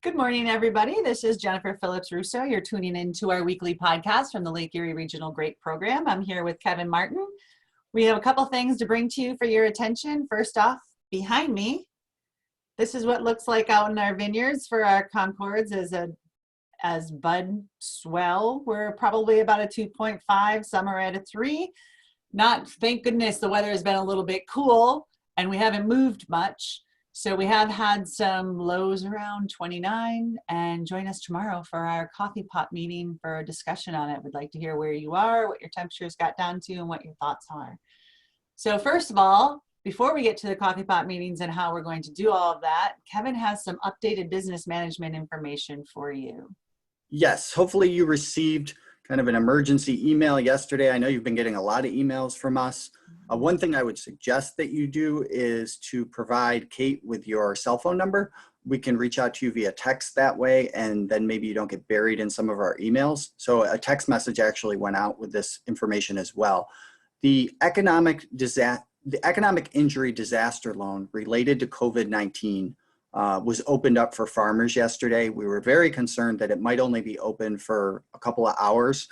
Good morning, everybody. This is Jennifer Phillips Russo. You're tuning into our weekly podcast from the Lake Erie Regional Grape Program. I'm here with Kevin Martin. We have a couple things to bring to you for your attention. First off, behind me, this is what it looks like out in our vineyards for our Concords as bud swell. We're probably about a 2.5, some are at a 3. Thank goodness the weather has been a little bit cool and we haven't moved much. So we have had some lows around 29, and join us tomorrow for our coffee pot meeting for a discussion on it. We'd like to hear where you are, what your temperatures got down to, and what your thoughts are. So first of all, before we get to the coffee pot meetings and how we're going to do all of that, Kevin has some updated business management information for you. Yes, hopefully you received kind of an emergency email yesterday. I know you've been getting a lot of emails from us. One thing I would suggest that you do is to provide Kate with your cell phone number. We can reach out to you via text that way, and then maybe you don't get buried in some of our emails. So a text message actually went out with this information as well. The economic injury disaster loan related to COVID-19 was opened up for farmers yesterday. We were very concerned that it might only be open for a couple of hours.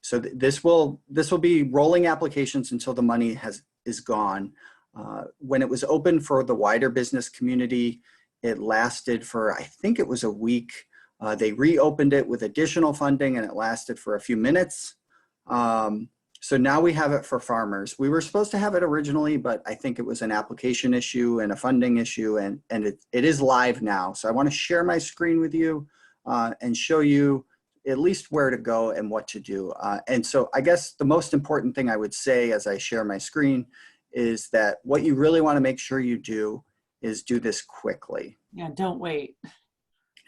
So this will be rolling applications until the money is gone. When it was open for the wider business community, it lasted for, I think it was a week. They reopened it with additional funding and it lasted for a few minutes. So now we have it for farmers. We were supposed to have it originally, but I think it was an application issue and a funding issue, and it is live now. So I want to share my screen with you and show you at least where to go and what to do. And so I guess the most important thing I would say as I share my screen is that what you really want to make sure you do is do this quickly. Yeah, don't wait.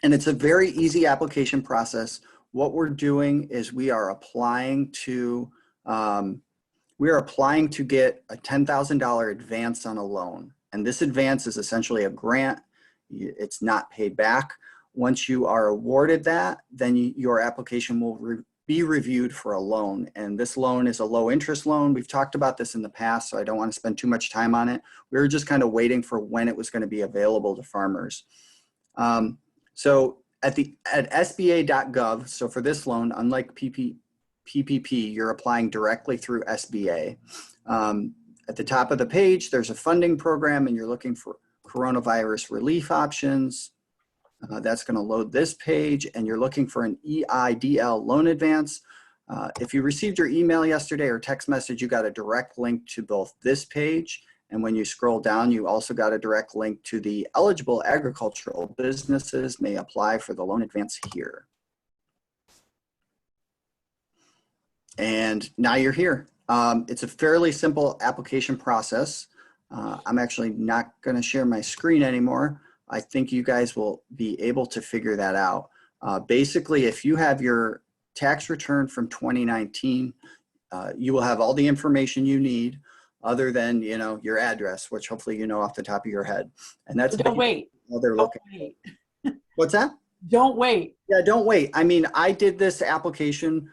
And it's a very easy application process. What we're doing is we are applying to get a $10,000 advance on a loan. And this advance is essentially a grant. It's not paid back. Once you are awarded that, then your application will be reviewed for a loan. And this loan is a low interest loan. We've talked about this in the past, so I don't want to spend too much time on it. We were just kind of waiting for when it was going to be available to farmers. So at SBA.gov, so for this loan, unlike PPP, you're applying directly through SBA. At the top of the page, there's a funding program and you're looking for coronavirus relief options. That's going to load this page, and you're looking for an EIDL loan advance. If you received your email yesterday or text message, you got a direct link to both this page, and when you scroll down, you also got a direct link to the eligible agricultural businesses may apply for the loan advance here. And now you're here. It's a fairly simple application process. I'm actually not going to share my screen anymore. I think you guys will be able to figure that out. Basically, if you have your tax return from 2019, you will have all the information you need other than, your address, which hopefully you know off the top of your head. And that's Don't wait. They're looking. Wait. What's that? Don't wait. Yeah, don't wait. I mean, I did this application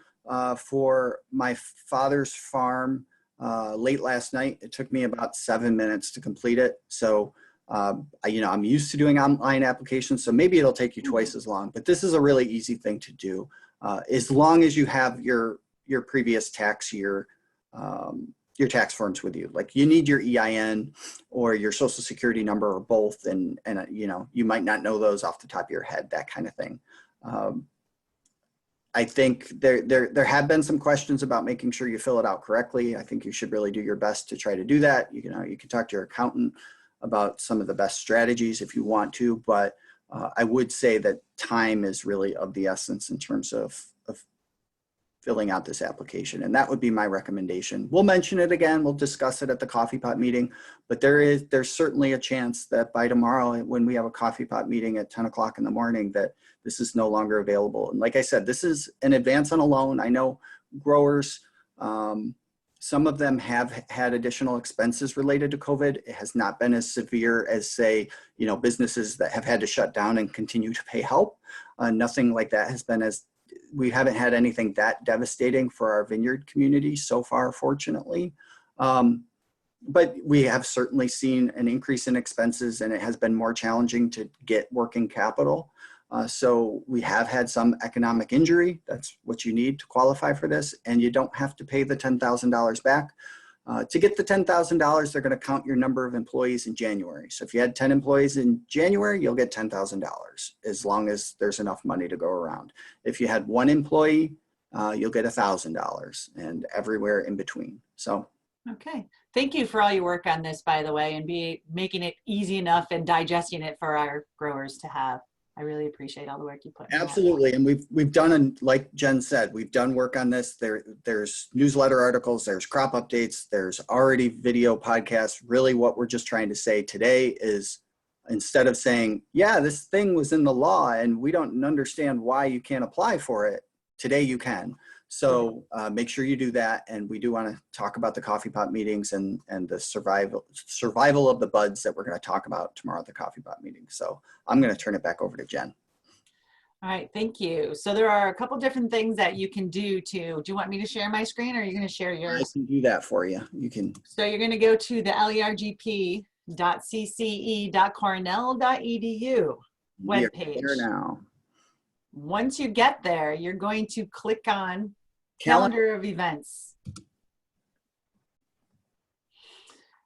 for my father's farm late last night. It took me about 7 minutes to complete it. So, I'm used to doing online applications, so maybe it'll take you twice as long, but this is a really easy thing to do. As long as you have your previous tax year, your tax forms with you. Like, you need your EIN or your social security number or both. And you might not know those off the top of your head, that kind of thing. I think there have been some questions about making sure you fill it out correctly. I think you should really do your best to try to do that. You can talk to your accountant about some of the best strategies if you want to, but I would say that time is really of the essence in terms of filling out this application. And that would be my recommendation. We'll mention it again. We'll discuss it at the coffee pot meeting, but there's certainly a chance that by tomorrow, when we have a coffee pot meeting at 10 o'clock in the morning, that this is no longer available. And like I said, this is an advance on a loan. I know growers, some of them have had additional expenses related to COVID. It has not been as severe as, say, businesses that have had to shut down and continue to pay help. Nothing like that has been we haven't had anything that devastating for our vineyard community so far, fortunately. But we have certainly seen an increase in expenses, and it has been more challenging to get working capital. So we have had some economic injury. That's what you need to qualify for this. And you don't have to pay the $10,000 back. To get the $10,000, they're going to count your number of employees in January. So if you had 10 employees in January, you'll get $10,000 as long as there's enough money to go around. If you had one employee, you'll get $1,000, and everywhere in between. So. Okay. Thank you for all your work on this, by the way, and making it easy enough and digesting it for our growers to have. I really appreciate all the work you put in. Absolutely. And we've done, and like Jen said, we've done work on this. There's newsletter articles, there's crop updates, there's already video podcasts. Really what we're just trying to say today is, instead of saying, yeah, this thing was in the law and we don't understand why you can't apply for it, today you can. So make sure you do that. And we do want to talk about the coffee pot meetings and the survival of the buds that we're going to talk about tomorrow at the coffee pot meeting. So I'm going to turn it back over to Jen. All right, thank you. So there are a couple different things that you can do do you want me to share my screen, or are you going to share yours? I can do that for you. You can. So you're going to go to the lergp.cce.cornell.edu webpage. Here now. Once you get there, you're going to click on Calendar of Events.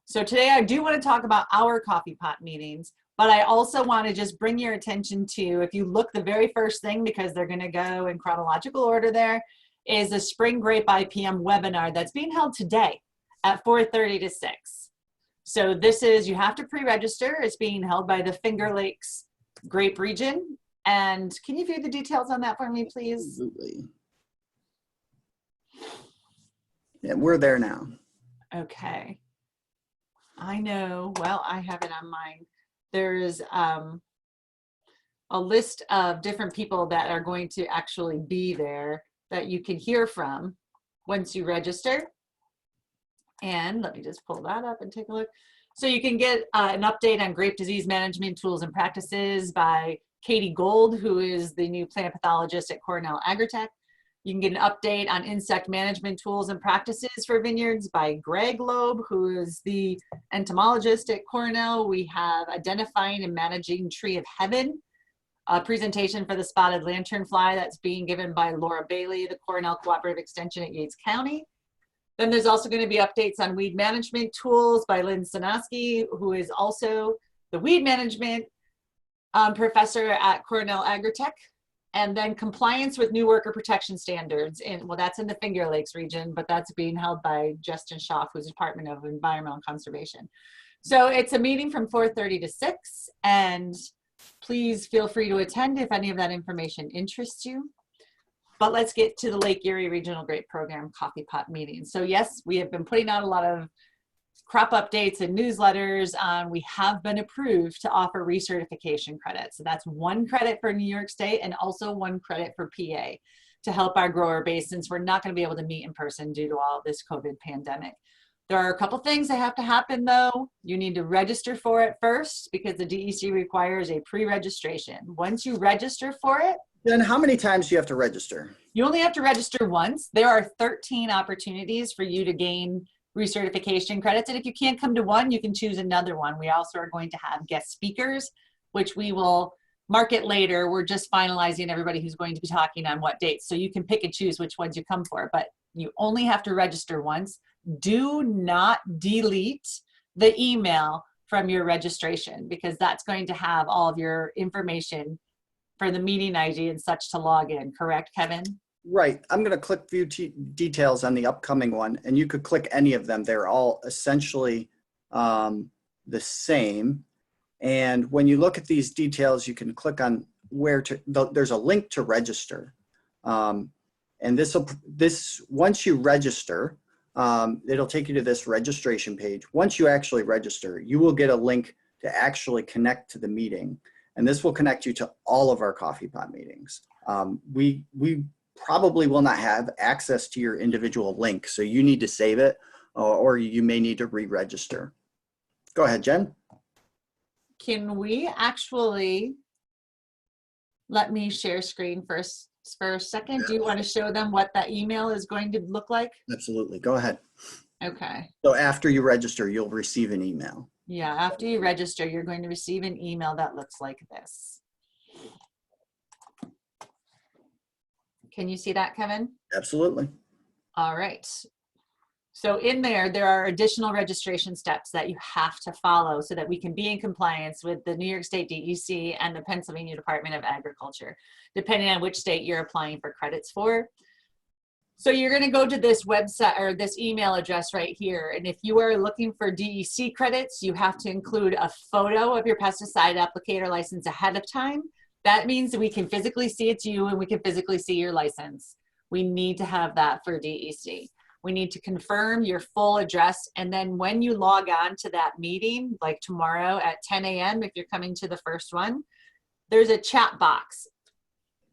So today I do want to talk about our coffee pot meetings, but I also want to just bring your attention to, if you look, the very first thing, because they're going to go in chronological order, there is the Spring Grape IPM webinar that's being held today at 4:30 to 6. So this is, you have to pre-register. It's being held by the Finger Lakes Grape Region. And can you view the details on that for me, please? Absolutely. Yeah, we're there now. Okay. I know, well, I have it on mine. There's a list of different people that are going to actually be there that you can hear from once you register. And let me just pull that up and take a look. So you can get an update on grape disease management tools and practices by Katie Gold, who is the new plant pathologist at Cornell Agritech. You can get an update on insect management tools and practices for vineyards by Greg Loeb, who is the entomologist at Cornell. We have identifying and managing Tree of Heaven, a presentation for the spotted lanternfly that's being given by Laura Bailey, the Cornell Cooperative Extension at Yates County. Then there's also going to be updates on weed management tools by Lynn Sinoski, who is also the weed management professor at Cornell Agritech. And then compliance with new worker protection standards. Well, that's in the Finger Lakes region, but that's being held by Justin Schaff, who's Department of Environmental Conservation. So it's a meeting from 4:30 to 6, and please feel free to attend if any of that information interests you. But let's get to the Lake Erie Regional Grape Program coffee pot meeting. So yes, we have been putting out a lot of crop updates and newsletters. We have been approved to offer recertification credits. So that's 1 credit for New York State and also 1 credit for PA to help our grower base, since we're not going to be able to meet in person due to all this COVID pandemic. There are a couple things that have to happen though. You need to register for it first, because the DEC requires a pre-registration. Once you register for it, then how many times do you have to register? You only have to register once. There are 13 opportunities for you to gain recertification credits. And if you can't come to one, you can choose another one. We also are going to have guest speakers, which we will market later. We're just finalizing everybody who's going to be talking on what dates. So you can pick and choose which ones you come for, but you only have to register once. Do not delete the email from your registration, because that's going to have all of your information for the meeting ID and such to log in. Correct, Kevin? Right. I'm going to click view details on the upcoming one, and you could click any of them. They're all essentially the same. And when you look at these details, you can click on where to, there's a link to register. And once you register, it'll take you to this registration page. Once you actually register, you will get a link to actually connect to the meeting. And this will connect you to all of our coffee pot meetings. We probably will not have access to your individual link, so you need to save it, or you may need to re-register. Go ahead, Jen. Can we actually, let me share screen first for a second. Do you want to show them what that email is going to look like? Absolutely. Go ahead. Okay. So after you register, you'll receive an email. Yeah, after you register, you're going to receive an email that looks like this. Can you see that, Kevin? Absolutely. All right. So in there are additional registration steps that you have to follow so that we can be in compliance with the New York State DEC and the Pennsylvania Department of Agriculture, depending on which state you're applying for credits for. So you're going to go to this website or this email address right here. And if you are looking for DEC credits, you have to include a photo of your pesticide applicator license ahead of time. That means that we can physically see it's you and we can physically see your license. We need to have that for DEC. We need to confirm your full address. And then when you log on to that meeting, like tomorrow at 10 a.m., if you're coming to the first one, there's a chat box.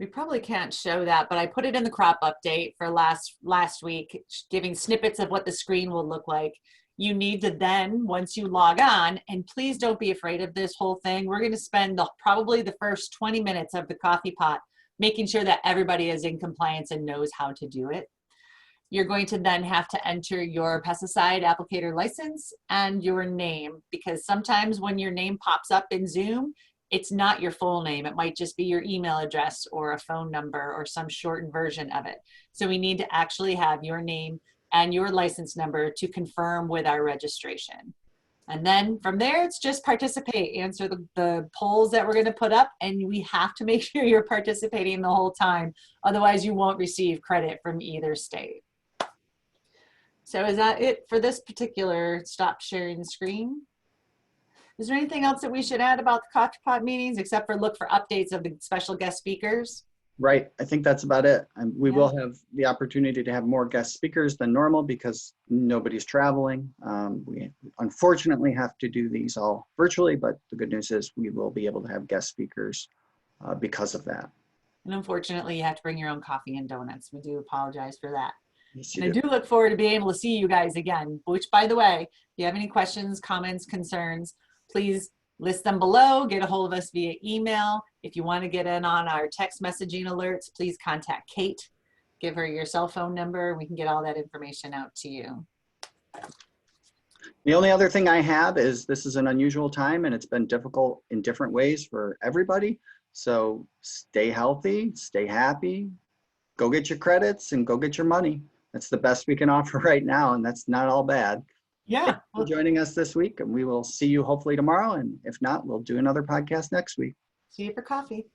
We probably can't show that, but I put it in the crop update for last week, giving snippets of what the screen will look like. You need to then, once you log on, and please don't be afraid of this whole thing. We're going to spend probably the first 20 minutes of the coffee pot making sure that everybody is in compliance and knows how to do it. You're going to then have to enter your pesticide applicator license and your name, because sometimes when your name pops up in Zoom, it's not your full name. It might just be your email address or a phone number or some shortened version of it. So we need to actually have your name and your license number to confirm with our registration. And then from there, it's just participate, answer the polls that we're going to put up, and we have to make sure you're participating the whole time. Otherwise, you won't receive credit from either state. So is that it for this particular stop sharing screen? Is there anything else that we should add about the coffee pot meetings except for look for updates of the special guest speakers? Right. I think that's about it. We will have the opportunity to have more guest speakers than normal because nobody's traveling. We unfortunately have to do these all virtually, but the good news is we will be able to have guest speakers because of that. And unfortunately, you have to bring your own coffee and donuts. We do apologize for that. Yes, And I do look forward to being able to see you guys again, which, by the way, if you have any questions, comments, concerns, please list them below, get a hold of us via email. If you want to get in on our text messaging alerts, please contact Kate. Give her your cell phone number. We can get all that information out to you. The only other thing I have is this is an unusual time and it's been difficult in different ways for everybody. So stay healthy, stay happy, go get your credits and go get your money. That's the best we can offer right now, and that's not all bad. Yeah. Thank you for joining us this week, and we will see you hopefully tomorrow. And if not, we'll do another podcast next week. See you for coffee.